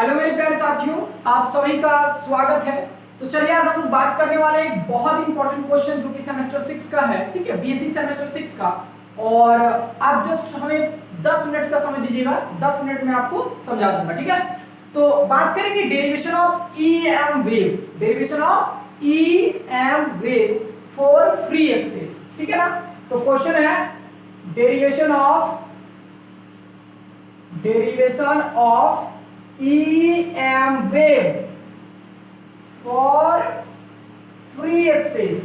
Hello मेरे प्यारे साथियों, आप सभी का स्वागत है। तो चलिए आज हम लोग बात करने वाले एक बहुत इंपॉर्टेंट क्वेश्चन जो कि सेमेस्टर 6 का है, ठीक है, बीएससी सेमेस्टर 6 का। और आप जस्ट हमें 10 मिनट का समय दीजिएगा, 10 मिनट में आपको समझा दूंगा, ठीक है। तो बात करेंगे derivation of EM wave, derivation of EM wave for free space, ठीक है ना। तो क्वेश्चन है derivation of EM wave for free space,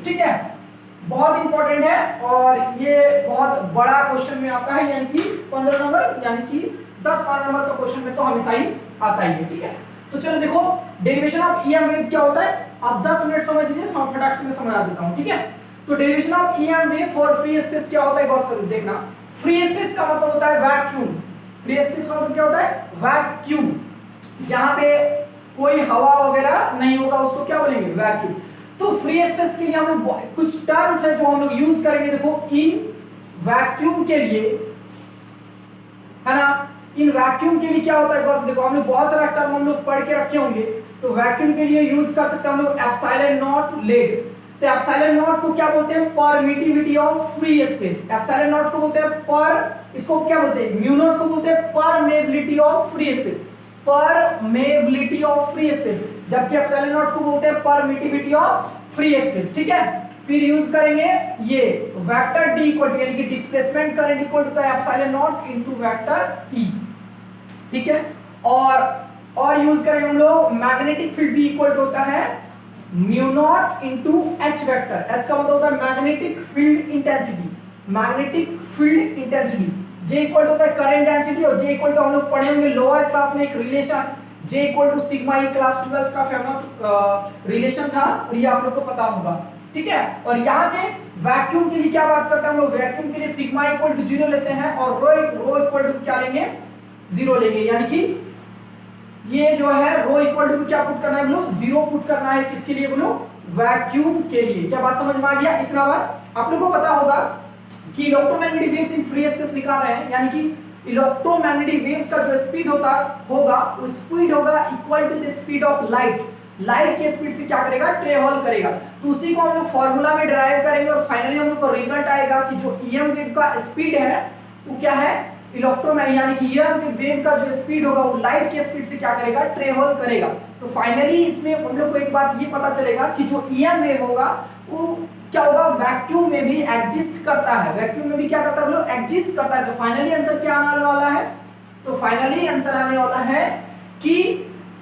ठीक है। बहुत इंपॉर्टेंट है और ये बहुत बड़ा क्वेश्चन में आता है, यानी कि 15 नंबर यानी कि 10-12 नंबर का क्वेश्चन में तो हमेशा ही आता ही है, ठीक है। तो चलो देखो डेरिवेशन ऑफ EM वेव क्या होता है। आप 10 मिनट समझ लीजिए, फटाक से मैं समझा देता हूँ, ठीक है। तो derivation of EM wave for free space क्या होता है, गौर से देखना। फ्री स्पेस का मतलब होता है वैक्यूम। फ्री स्पेस का मतलब क्या होता है, वैक्यूम। जहां पे कोई हवा वगैरह नहीं होगा उसको क्या बोलेंगे, वैक्यूम। तो फ्री स्पेस के लिए हम लोग कुछ टर्म्स है जो हम लोग यूज करेंगे। देखो इन वैक्यूम के लिए, है ना, इन वैक्यूम के लिए क्या होता है, गौर से देखो। हम लोग बहुत सारा टर्म हम लोग पढ़ के रखे होंगे। तो वैक्यूम के लिए यूज कर सकते हैं हम लोग एप्सिलॉन नॉट लेट। तो एप्सिलॉन नॉट को क्या बोलते हैं, permittivity of free space. Epsilon not को बोलते हैं इसको क्या बोलते हैं, म्यू नॉट को बोलते हैं permeability of free space, permeability of free space. जबकि एप्सिलॉन नॉट को बोलते हैं परमिटिविटी ऑफ फ्री स्पेस, ठीक है। फिर यूज करेंगे ये वेक्टर डी इक्वल टू, यानी कि displacement current equal to epsilon not into vector E, ठीक है। और यूज करेंगे हम लोग मैग्नेटिक फील्ड भी इक्वल टू होता है mu not into H vector. H का मतलब होता है magnetic field intensity, magnetic field intensity. J equal to होता है करंट डेंसिटी, और जे इक्वल टू हम लोग पढ़े होंगे लोअर क्लास में एक relation, J equal to sigma E, class 12 का फेमस रिलेशन था, और ये आप लोग को पता होगा, ठीक है। और यहाँ पे वैक्यूम के लिए क्या बात करते हैं हम लोग, वैक्यूम के लिए सिग्मा इक्वल टू 0 लेते हैं और रो इक्वल टू क्या लेंगे, 0 लेंगे। यानी कि ये जो है रो इक्वल टू क्या पुट करना है, बोलो 0 पुट करना है। किसके लिए बोलो, वैक्यूम के लिए। क्या बात समझ में आ गया। इतना बात आप लोगों को पता होगा कि electromagnetic waves in free space निकाल रहे हैं, यानी कि इलेक्ट्रोमैग्नेटिक वेव्स का जो स्पीड होगा वो स्पीड होगा equal to the speed of light. Light के स्पीड से क्या करेगा, ट्रेवल करेगा। तो उसी को हम लोग फार्मूला में डिराइव करेंगे और फाइनली हम लोग को रिजल्ट आएगा कि जो ईएम वेव का स्पीड है वो क्या है, इलेक्ट्रोमैग्नेटिक, यानी कि ईएम वेव का जो स्पीड होगा वो लाइट के स्पीड से क्या करेगा, ट्रेवल करेगा। तो फाइनली इसमें हम लोग को एक बात ये पता चलेगा कि जो ईएम वेव होगा वो क्या होगा, वैक्यूम में भी एग्जिस्ट करता है। वैक्यूम में भी क्या करता है, लोग एग्जिस्ट करता है। तो फाइनली आंसर क्या आने वाला है, तो फाइनली आंसर आने वाला है कि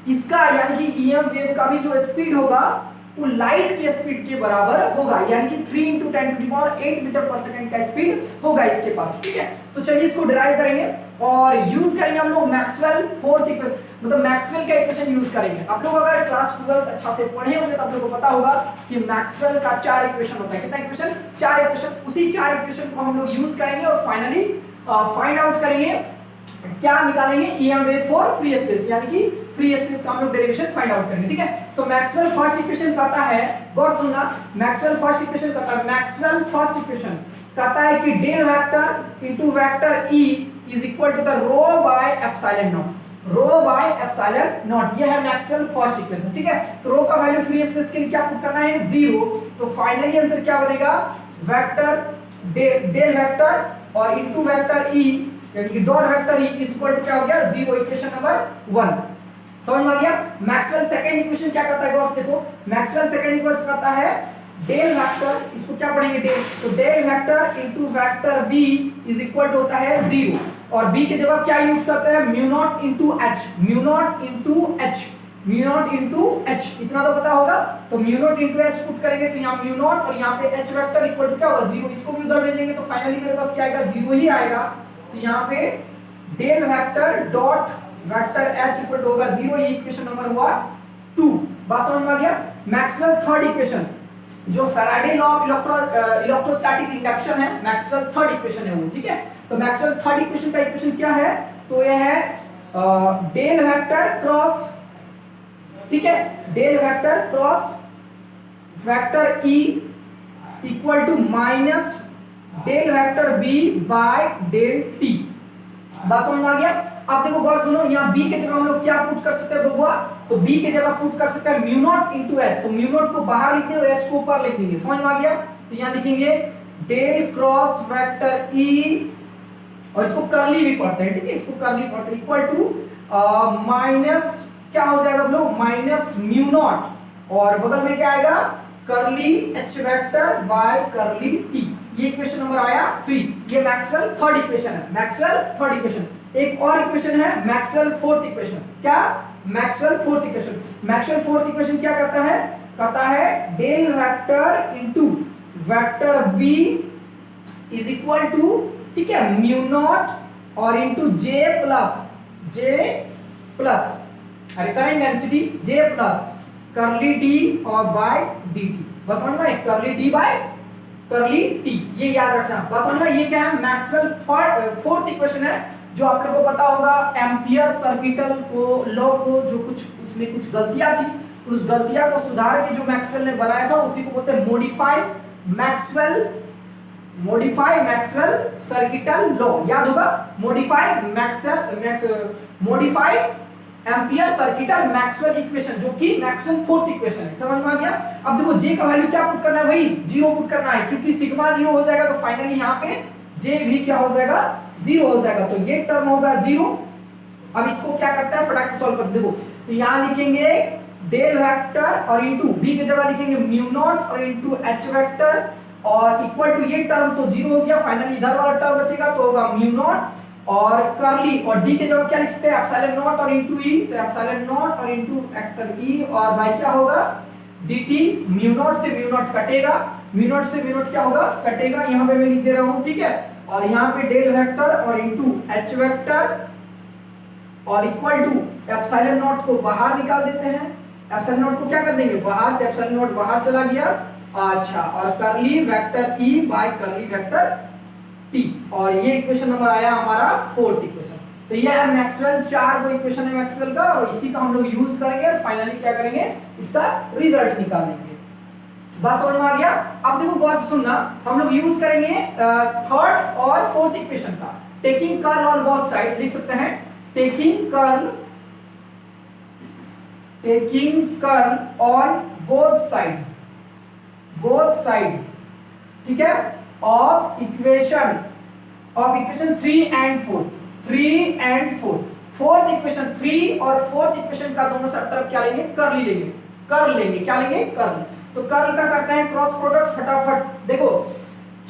इसका, यानी कि ईएम वेव का भी जो स्पीड होगा वो लाइट के स्पीड के बराबर होगा, यानी कि 3 × 10⁸ मीटर पर सेकंड का स्पीड होगा इसके पास, ठीक है। तो चलिए इसको डिराइव करेंगे और यूज करेंगे हम लोग मैक्सवेल फोर्थ इक्वेशन, मतलब मैक्सवेल का इक्वेशन यूज करेंगे। आप लोग अगर क्लास 12 अच्छा से पढ़े होंगे तो आप लोगों को पता होगा कि मैक्सवेल का 4 इक्वेशन होता है। कितना इक्वेशन, 4 इक्वेशन। उसी 4 इक्वेशन को हम लोग यूज करेंगे और फाइनली फाइंड आउट करेंगे, क्या निकालेंगे, EM wave for free space, यानी कि फ्री स्पेस का हम लोग डेरिवेशन फाइंड आउट करेंगे, ठीक है। तो मैक्सवेल फर्स्ट इक्वेशन कहता है, गौर सुनना, मैक्सवेल फर्स्ट इक्वेशन कहता है कि del vector into vector E is equal to the rho by epsilon not, rho by epsilon not. ये है मैक्सवेल फर्स्ट इक्वेशन, ठीक है। तो रो का वैल्यू फ्री स्पेस के लिए क्या पुट करना है, 0। तो फाइनली आंसर क्या बनेगा, वेक्टर डेल वेक्टर और इनटू वेक्टर ई, यानी कि dot vector E is equal to क्या हो गया, 0। इक्वेशन नंबर 1 समझ में आ गया। मैक्सवेल सेकंड इक्वेशन क्या करता है, दोस्त देखो, मैक्सवेल सेकंड इक्वेशन कहता है डेल वेक्टर, इसको क्या पढ़ेंगे, डेल, तो del vector into vector B is equal to होता है 0, और बी की जगह क्या यूज करते हैं, mu naught into H, mu naught into H, mu naught into H, इतना तो पता होगा। तो mu naught into H put करेंगे तो यहाँ म्यू नॉट और यहाँ पे एच वेक्टर इक्वल टू क्या होगा, 0। इसको भी उधर भेजेंगे तो फाइनली मेरे पास क्या आएगा, 0 ही आएगा। तो यहाँ पे del vector dot vector H equal to होगा 0। ये इक्वेशन नंबर हुआ 2। बात समझ में आ गया। मैक्सवेल थर्ड इक्वेशन, जो Faraday law of electrostatic induction है, मैक्सवेल थर्ड इक्वेशन है वो, ठीक है। तो मैक्सवेल थर्ड इक्वेशन का इक्वेशन क्या है, तो ये है डेल वेक्टर क्रॉस, ठीक है, del vector cross vector E equal to minus del vector B by del T. बात समझ में आ गया। अब देखो गौर सुनो, यहाँ b के जगह हम लोग क्या पुट कर सकते हैं बबुआ, तो b के जगह पुट कर सकते हैं म्यू नॉट इनटू h, तो म्यू नॉट को बाहर लिख दें और h को ऊपर लिख देंगे, समझ में आ गया। तो यहाँ लिखेंगे डेल क्रॉस वेक्टर E, और इसको करली भी पढ़ते हैं, ठीक है, इसको करली पढ़ते हैं, इक्वल टू माइनस क्या हो जाएगा लोग, माइनस म्यू नॉट, और बगल में क्या आएगा, curly h vector by curly t। ये इक्वेशन नंबर आया 3। ये मैक्सवेल थर्ड इक्वेशन है, मैक्सवेल थर्ड इक्वेशन। एक और इक्वेशन है मैक्सवेल फोर्थ इक्वेशन। क्या, Maxwell fourth equation. Maxwell fourth equation क्या करता है del vector into vector v is equal to, ठीक है, म्यू नॉट और into j plus recurrent density j plus curly d और बाय dt। बस समझ में, करली d बाय करली t, ये याद रखना। बस समझ में, ये क्या है, मैक्सवेल फोर्थ इक्वेशन है, जो आप लोगों को पता होगा एम्पियर सर्किटल को लॉ को, जो कुछ उसमें कुछ गलतियां थी, उस गलतियां को सुधार के जो मैक्सवेल ने बनाया था उसी को बोलते हैं मॉडिफाई मैक्सवेल सर्किटल लॉ। याद होगा, modify ampere circuital Maxwell equation, जो कि मैक्सवेल फोर्थ इक्वेशन है, समझ में आ गया। अब देखो j का वैल्यू क्या पुट करना है भाई, 0 पुट करना है, क्योंकि सिग्मा 0 हो जाएगा तो फाइनली यहाँ पे j भी क्या हो जाएगा, 0 हो जाएगा, तो ये टर्म होगा 0। अब इसको क्या करता है, फटाक से सॉल्व कर देखो, तो यहाँ लिखेंगे डेल वेक्टर और इनटू b की जगह लिखेंगे म्यू नॉट और इनटू h वेक्टर, और इक्वल टू ये टर्म तो 0 हो गया, फाइनली इधर वाला टर्म बचेगा तो होगा म्यू नॉट और करली, और d के जगह क्या लिख सकते हैं, एप्सिलॉन नॉट और इनटू e, तो एप्सिलॉन नॉट और इनटू वेक्टर e, और बाय क्या होगा dt। म्यू नॉट से म्यू नॉट कटेगा, म्यू नॉट से म्यू नॉट क्या होगा, कटेगा, यहाँ पे मैं लिख दे रहा हूँ, ठीक है, और यहाँ पे डेल वेक्टर और इनटू h वेक्टर और इक्वल टू एप्सिलॉन नॉट को बाहर निकाल देते हैं, एप्सिलॉन नॉट को क्या कर देंगे बाहर, तो एप्सिलॉन नॉट बाहर चला गया, अच्छा, और करली वेक्टर e बाय करली वेक्टर t, और ये इक्वेशन नंबर आया हमारा फोर्थ इक्वेशन। तो ये है मैक्सवेल, 4 इक्वेशन है मैक्सवेल का, और इसी का हम लोग यूज करेंगे और फाइनली क्या करेंगे, इसका रिजल्ट निकालेंगे। बात समझ में आ गया। अब देखो गौर से सुनना, हम लोग यूज करेंगे थर्ड और फोर्थ इक्वेशन का, taking curl on both side, लिख सकते हैं taking curl on both side, ठीक है, of equation 3 and 4, fourth equation 3 और फोर्थ इक्वेशन का दोनों सब तरफ क्या लेंगे, कर्ल लेंगे, क्या लेंगे, कर्ल। तो कर्ल का करते हैं क्रॉस प्रोडक्ट, फटाफट देखो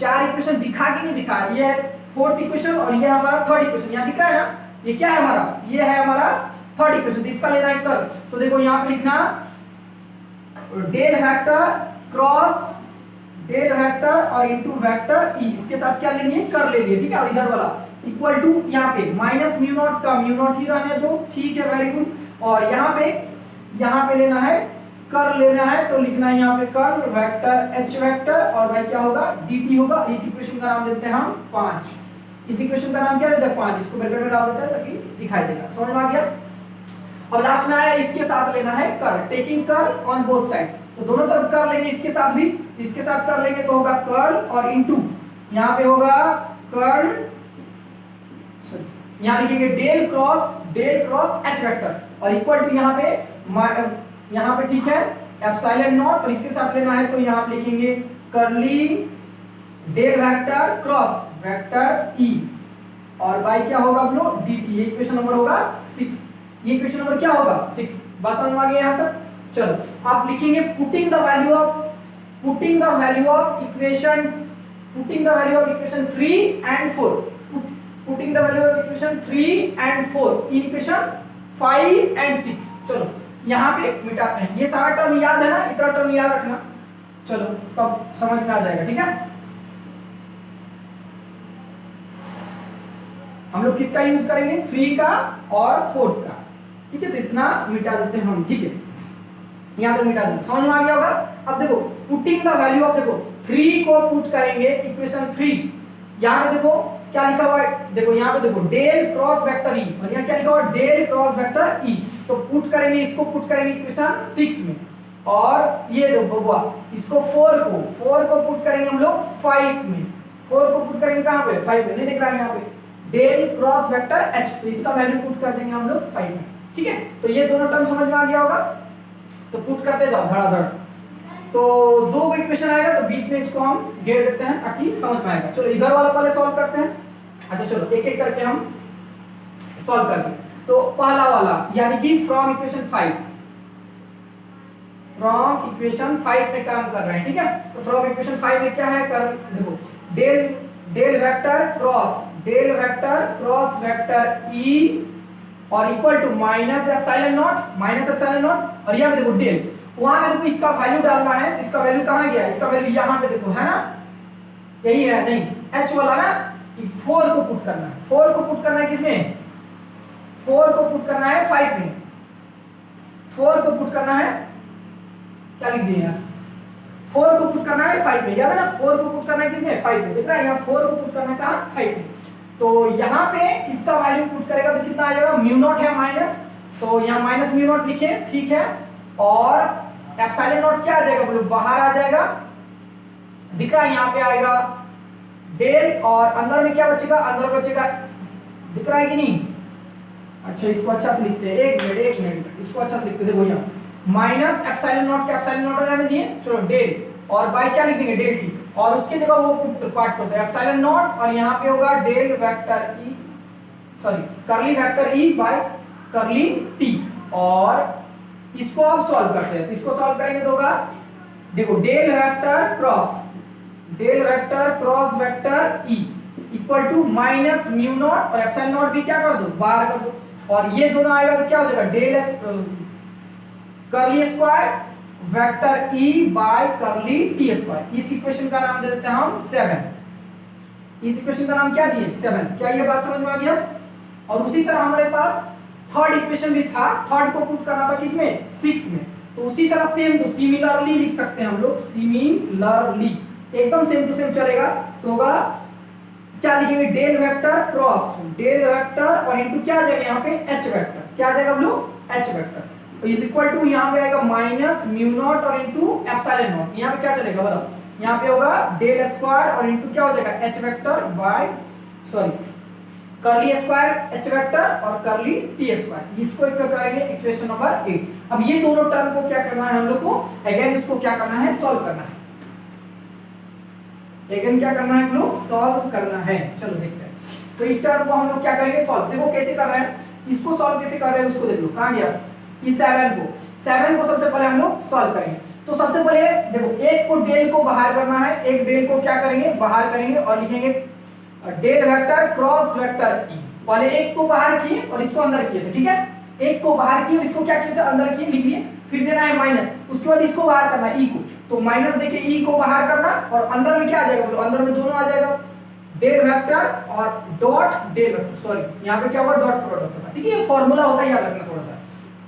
4 इक्वेशन दिखा कि नहीं दिखा, ये है फोर्थ इक्वेशन और ये हमारा थर्ड इक्वेशन, यहाँ दिख रहा है ना, ये क्या है हमारा, ये है हमारा थर्ड इक्वेशन, इसका लेना है कर्ल। तो देखो यहाँ पे लिखना del vector cross del vector और इनटू वेक्टर e, इसके साथ क्या लेनी है, कर लेनी है, ठीक है, और इधर वाला इक्वल टू यहाँ पे माइनस म्यू नॉट का म्यू नॉट ही रहने दो, ठीक है, वेरी गुड, और यहाँ पे लेना है कर लेना है, तो लिखना है यहाँ पे कर वेक्टर h वेक्टर और भाई क्या होगा dt होगा। इस इक्वेशन का नाम देते हैं हम 5, इस इक्वेशन का नाम क्या देते हैं 5, इसको ब्रैकेट में डाल देते हैं ताकि दिखाई देगा, समझ में आ गया। अब लास्ट में आया इसके साथ लेना है कर, टेकिंग कर ऑन बोथ साइड, तो दोनों तरफ कर लेंगे, इसके साथ भी, इसके साथ कर लेंगे तो होगा कर्ल और इनटू यहाँ पे होगा कर्ल, यहाँ लिखेंगे डेल क्रॉस h वेक्टर और इक्वल टू यहाँ पे ठीक है एप्सिलॉन नॉट, और इसके साथ लेना है तो यहाँ पे लिखेंगे curly del vector cross vector e, और बाय क्या होगा हम लोग dt। ये इक्वेशन नंबर होगा 6, ये इक्वेशन नंबर क्या होगा 6। बस समझ में आ गया यहाँ तक। चलो आप लिखेंगे putting the value of equation 3 and 4, putting the value of equation 3 and 4 in equation 5 and 6। चलो यहाँ पे मिटाते हैं, ये सारा टर्म याद है ना, इतना टर्म याद रखना, चलो तब समझ में आ जाएगा, ठीक है। हम लोग किसका यूज करेंगे 3 का और 4 का, ठीक है, तो इतना मिटा देते हैं हम, ठीक है, यहाँ तक मिटा देते, समझ में आ गया होगा। अब देखो पुटिंग द वैल्यू ऑफ, देखो 3 को पुट करेंगे इक्वेशन 3, यहाँ पे देखो क्या लिखा हुआ है, देखो यहाँ पे देखो डेल क्रॉस वेक्टर ई, और यहाँ क्या लिखा हुआ है डेल क्रॉस वेक्टर ई, तो पुट करेंगे, इसको पुट करेंगे इक्वेशन 6 में, और ये देखो हुआ इसको 4 को पुट करेंगे हम लोग 5 में, 4 को पुट करेंगे कहाँ पे 5 में, नहीं दिख रहा है यहाँ पे डेल क्रॉस वेक्टर एच, तो इसका वैल्यू पुट कर देंगे हम लोग 5 में, ठीक है। तो ये दोनों टर्म समझ में आ गया होगा, तो पुट करते जाओ धड़ाधड़। तो दो इक्वेशन आएगा तो बीच में इसको हम घेर देते हैं ताकि समझ में आएगा। चलो इधर वाला पहले सॉल्व करते हैं। अच्छा चलो एक एक करके हम सॉल्व करते हैं। तो पहला वाला यानी कि फ्रॉम इक्वेशन 5 में काम कर रहे हैं, ठीक है। तो फ्रॉम इक्वेशन 5 में क्या है, कर देखो del vector cross vector E और equal to minus epsilon not, और यहां पे देखो डेल, वहां पे देखो इसका वैल्यू डालना है, इसका वैल्यू कहां गया, इसका वैल्यू यहां पे देखो है ना, यही है, नहीं h वाला ना, 4 को पुट करना है, 4 को पुट करना है किसमें, 4 को पुट करना है 5 में, 4 को पुट करना है, क्या लिख दिए यार, 4 को पुट करना है 5 में, याद है ना, 4 को पुट करना है किसमें, 5 में, दिख रहा है यहाँ 4 को पुट करना है कहां, 5 में। तो यहाँ पे इसका वैल्यू पुट करेगा तो कितना आ जाएगा, म्यू नॉट है माइनस, तो यहाँ माइनस म्यू नॉट लिखे, ठीक है, और एप्सिलॉन नॉट क्या आ जाएगा बोलो, बाहर आ जाएगा, दिख रहा है यहाँ पे आएगा डेल, और अंदर में क्या बचेगा, अंदर बचेगा, दिख रहा है कि नहीं। अच्छा इसको अच्छा से लिखते हैं, एक मिनट इसको अच्छा से लिखते, देखो यहाँ माइनस एप्सिलॉन नॉट के एप्सिलॉन नॉट रहने दिए, चलो डेल, और बाय क्या लिख देंगे, डेल टी, और उसके जगह वो पार्ट करते हैं एप्सिलॉन नॉट, और यहाँ पे होगा del vector E, sorry curly vector E by curly T, और इसको आप सॉल्व करते हैं, तो इसको सॉल्व करेंगे तो होगा देखो del vector cross vector E equal to minus mu not, और एप्सिलॉन नॉट भी क्या कर दो, बाहर कर दो, और ये दोनों आएगा तो क्या हो जाएगा, del S curly square vector E by curly T square. इस इक्वेशन का नाम दे देते हैं हम 7। इस इक्वेशन का नाम क्या दिए, 7। क्या ये बात समझ में आ गया। और उसी तरह हमारे पास थर्ड इक्वेशन भी था, थर्ड को पुट करना था किसमें, 6 में, तो उसी तरह सेम टू सिमिलरली लिख सकते हैं हम लोग, सिमिलरली एकदम सेम टू सेम चलेगा, तो होगा क्या लिखेंगे, del vector cross del vector और इनटू क्या आ जाएगा यहाँ पे एच वेक्टर, क्या आ जाएगा हम लोग, एच वेक्टर, तो इज इक्वल टू यहाँ पे आएगा माइनस म्यू नॉट और इनटू एप्सिलॉन नॉट, यहाँ पे क्या चलेगा बताओ, यहाँ पे होगा डेल स्क्वायर और इनटू क्या हो जाएगा H vector by sorry curly square H vector और कर्ली टी स्क्वायर, इसको एक करेंगे इक्वेशन नंबर 8। अब ये दोनों टर्म को क्या करना है हम लोग को, अगेन इसको क्या करना है, सॉल्व करना है, अगेन क्या करना है हम लोग, सॉल्व करना है। चलो देखते हैं, तो इस टर्म को हम लोग क्या करेंगे, सॉल्व, देखो कैसे कर रहे हैं, इसको सॉल्व कैसे कर रहे हैं उसको देख लो, कहां गया, इस 7 को सबसे पहले हम लोग सॉल्व करेंगे। तो सबसे पहले देखो एक को डेल को बाहर करना है, एक डेल को क्या करेंगे, बाहर करेंगे, और लिखेंगे del vector cross vector E, पहले एक को बाहर किए और इसको अंदर किए थे, ठीक है, एक को बाहर किए और इसको क्या किए थे, अंदर किए, लिख लिए, फिर देना है माइनस, उसके बाद इसको बाहर करना है ई को, तो माइनस देके ई को बाहर करना, और अंदर में क्या आ जाएगा, अंदर में दोनों आ जाएगा, डेल वेक्टर और डॉट डेल वेक्टर, सॉरी यहाँ पे क्या होगा, डॉट प्रोडक्ट होगा, ठीक है, ये फार्मूला होता है, याद रखना थोड़ा सा,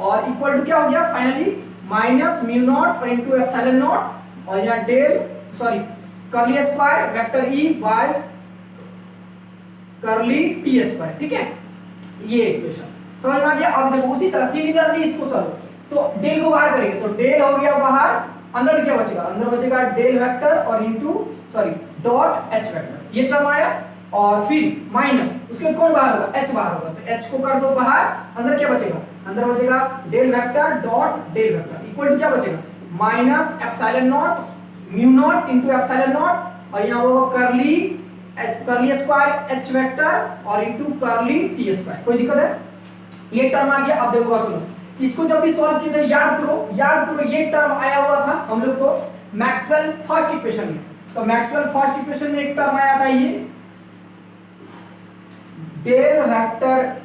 और इक्वल टू क्या हो गया फाइनली माइनस म्यू नॉट और इनटू एप्सिलॉन नॉट, और यहाँ del sorry curly square vector E by curly T square, ठीक है, ये इक्वेशन समझ में आ गया। अब देखो उसी तरह सिमिलरली इसको सॉल्व, तो डेल को बाहर करेंगे, तो डेल हो गया बाहर, अंदर क्या बचेगा, अंदर बचेगा डेल वेक्टर और into sorry dot H vector, ये टर्म आया, और फिर माइनस उसके कौन बाहर होगा, एच बाहर होगा, तो एच को कर दो बाहर, अंदर क्या बचेगा, अंदर बचेगा del vector dot del vector equal to क्या बचेगा, minus epsilon naught mu not into epsilon not, और यहाँ होगा कर्ली स्क्वायर एच वेक्टर और इनटू कर्ली टी स्क्वायर, कोई दिक्कत है, ये टर्म आ गया। अब देखो सुनो, इसको जब भी सॉल्व किए थे याद करो ये टर्म आया हुआ था हम लोग को मैक्सवेल फर्स्ट इक्वेशन में, तो मैक्सवेल फर्स्ट इक्वेशन में एक टर्म आया था ये del vector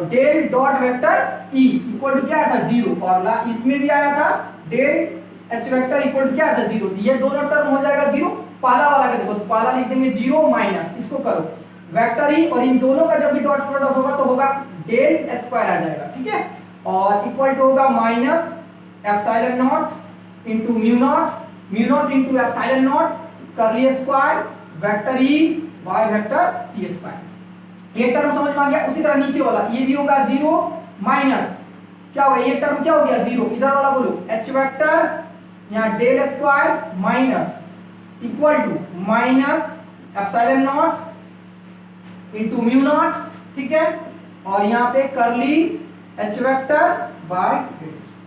del dot vector E equal to क्या आया था 0, और इसमें भी आया था del H vector equal to क्या आया था 0, ये दोनों टर्म हो जाएगा 0, पहला वाला का देखो, तो पहला लिख देंगे 0 माइनस इसको करो वेक्टर ई, और इन दोनों का जब भी डॉट प्रोडक्ट होगा तो होगा डेल स्क्वायर आ जाएगा, ठीक है, और इक्वल टू होगा minus epsilon not into mu naught into epsilon not curly square vector E by vector T square, ये टर्म समझ में आ गया। उसी तरह नीचे वाला ये भी होगा 0 माइनस क्या होगा, ये टर्म क्या हो गया 0, इधर वाला बोलो एच वेक्टर यहाँ del square minus equal to minus epsilon naught into mu naught, ठीक है, और यहाँ पे करली एच वेक्टर बाय,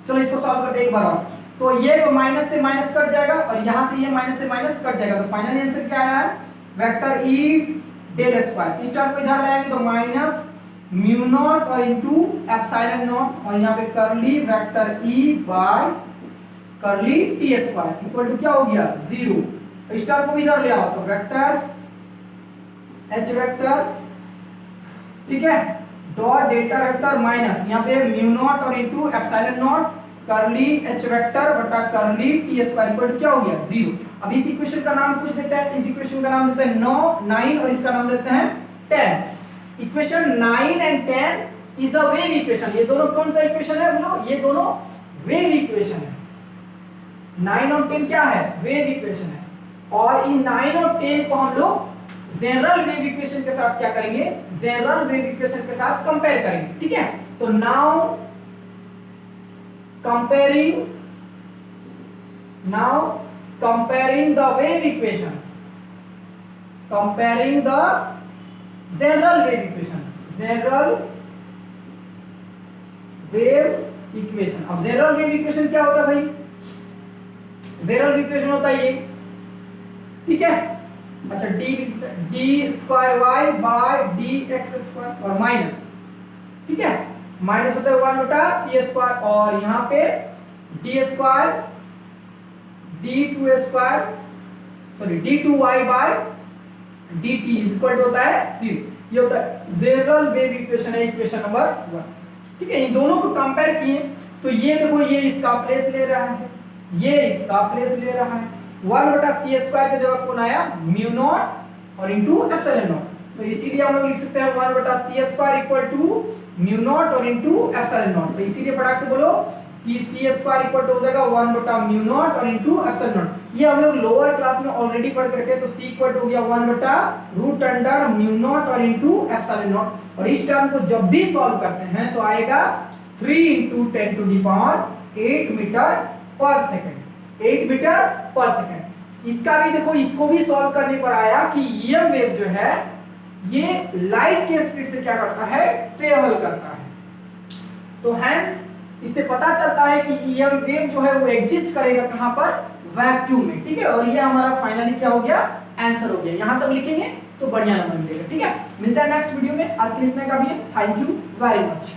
चलो इसको सॉल्व करते हैं एक बार और। तो ये माइनस से माइनस कट जाएगा और यहाँ से ये माइनस से माइनस कट जाएगा, तो फाइनल आंसर क्या आया है, वेक्टर ई डेल स्क्वायर। इस टर्म को इधर लाएंगे तो माइनस म्यू नॉट और इंटू एप्सिलॉन नॉट, और यहाँ पे curly vector E by curly T square equal to क्या हो गया 0। इस टर्म को भी इधर ले आओ तो वेक्टर एच वेक्टर, ठीक है, डॉट डेल्टा वेक्टर माइनस यहाँ पे म्यू नॉट और इंटू एप्सिलॉन नॉट करली एच वेक्टर बटा करली टी स्क्वायर इक्वल टू क्या हो गया 0। अब इस इक्वेशन का नाम कुछ देते हैं, इस इक्वेशन का नाम देते हैं 9 और इसका नाम देते हैं 10। Equation 9 and 10 is the wave equation. ये दोनों कौन सा इक्वेशन है बोलो, ये दोनों वेव इक्वेशन है। 9 और 10 क्या है, वेव इक्वेशन है। और इन 9 और 10 को हम लोग जनरल वेव इक्वेशन के साथ क्या करेंगे, जनरल वेव इक्वेशन के साथ कंपेयर करेंगे, ठीक है। तो now comparing the wave equation, comparing the general wave equation, general wave equation। अब जनरल वेव इक्वेशन क्या होता है भाई, जनरल इक्वेशन होता है ये, ठीक है। अच्छा D square Y by D X square और माइनस, ठीक है, माइनस होता है 1 बटा सी स्क्वायर, और यहाँ पे D square D two square sorry D two Y by D T equal to होता है 0। ये होता है जनरल वेव इक्वेशन है, इक्वेशन नंबर 1, ठीक है। इन दोनों को कंपेयर किए तो ये देखो ये इसका प्लेस ले रहा है, ये इसका प्लेस ले रहा है। 1 बटा सी स्क्वायर की जगह कौन आया, म्यू नॉट और इंटू एप्सिलॉन नॉट, तो इसीलिए हम लोग लिख सकते हैं 1 बटा C square equal to mu not और इंटू एप्सिलॉन नॉट। तो इसीलिए फटाक से बोलो कि सी स्क्वायर इक्वल टू हो जाएगा 1 बटा म्यू नॉट और इंटू एप्सिलॉन नॉट। ये हम लोग लोअर क्लास में ऑलरेडी पढ़ करके, तो सी इक्वल टू हो गया 1 बटा रूट अंडर म्यू नॉट और इंटू एप्सिलॉन नॉट। और इस टर्म को जब भी सॉल्व करते हैं तो आएगा 3 into 10 to the power 8 metre per second, 8 metre per second. इसका भी देखो, इसको भी सॉल्व करने पर आया कि ये वेव जो है ये लाइट के स्पीड से क्या करता है, ट्रेवल करता है। तो हेंस इससे पता चलता है कि ईएम वेव जो है वो एग्जिस्ट करेगा कहां पर, वैक्यूम में, ठीक है। और ये हमारा फाइनली क्या हो गया, आंसर हो गया। यहां तक लिखेंगे तो बढ़िया नंबर मिलेगा, ठीक है। मिलता है नेक्स्ट वीडियो में, आज के लिए इतना काफी है। Thank you very much.